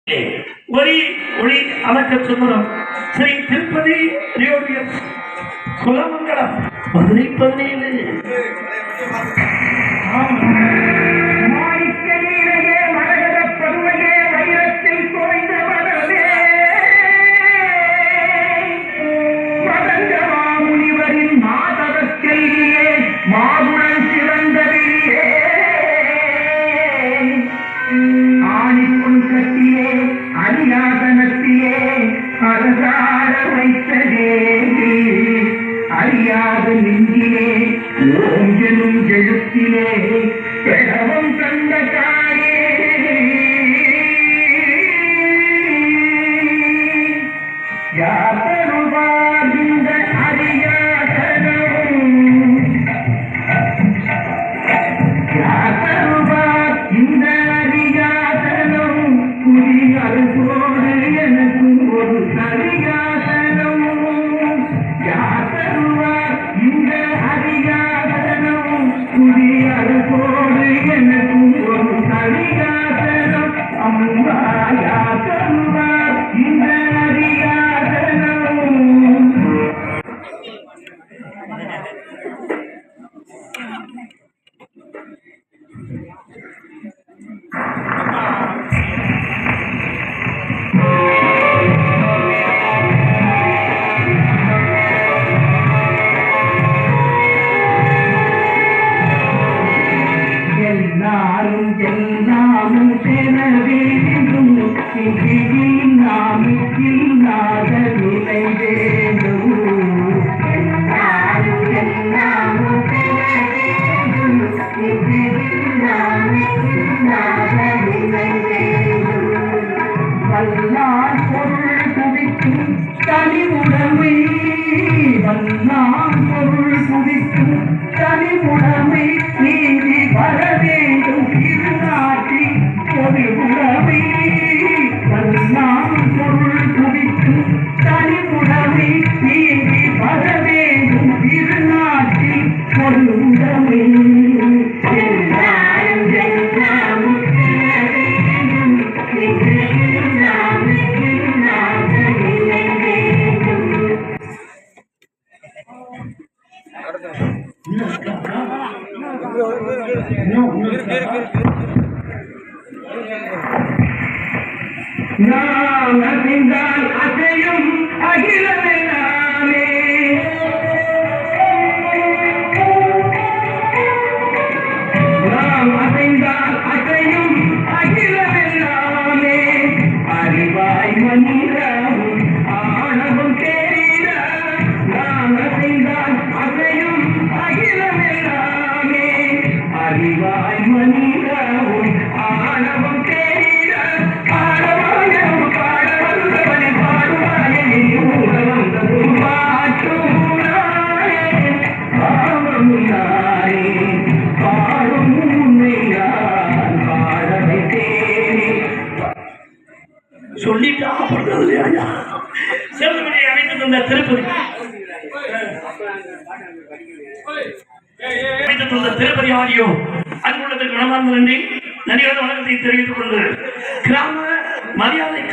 ஒளி ஒளி அளக்க சுந்தரம் ஸ்ரீ திருப்பதி குலமங்கலம் மதுரை 17. அறியாத நெஞ்சிலே ஓங்கெனும் எழுத்திலே பெறவும் கண்ட தாயே யாதருவார் இந்த அறியாதனும் யாதருவார் இந்த அறியாதனும் புதியருகோடு எனக்கும் ஒரு சரியாதனும் இந்த அதிகாசனம் புதியருகோடு எனக்கும் ஒரு சரியாசனம் அம்பாயாசன்வார் இந்த அதிகாசனம் எல்லாரும் எல்லாமும் பெற வேண்டும் நாமும் இல்லாத நிலை வேண்டும் எல்லாரும் எல்லாமும் பெற வேண்டும் நாமும் இல்லாத நிலை வேண்டும் வல்லார் பொருள் குவிக்கும் தனி உடமை வல்லார் பொருள் குவிக்கும் தனி உடமை நீதி வர வேண்டும் திருநாட்டில் ஒரு உடமை வல்லாம் பொருள் குவிக்கும் தனி உடமை நீதி வர வேண்டும் திருநாட்டில் ஒரு உடமை நாம் அறிந்தால் அசையும் அகிலமெல்லாமே நாம் அசைந்தால் அசையும் அகிலமெல்லாமே அறிவாய் மனிதரும் ஆணவம் தேட நாம் அசைந்தால் அசையும் அகிலமெல்லாமே அறிவாய் மனிதரும் ஆணவம் தேட சொல்லிட்டா பண்றது இல்லையா செல்வமணியை அழைத்து தந்த திருப்பதி திருப்பதி ஆடியோ அன்புள்ளதற்கு மனமார்ந்த நன்றி நன்றியோட வணக்கத்தை தெரிவித்துக் கொண்டு கிராம மரியாதை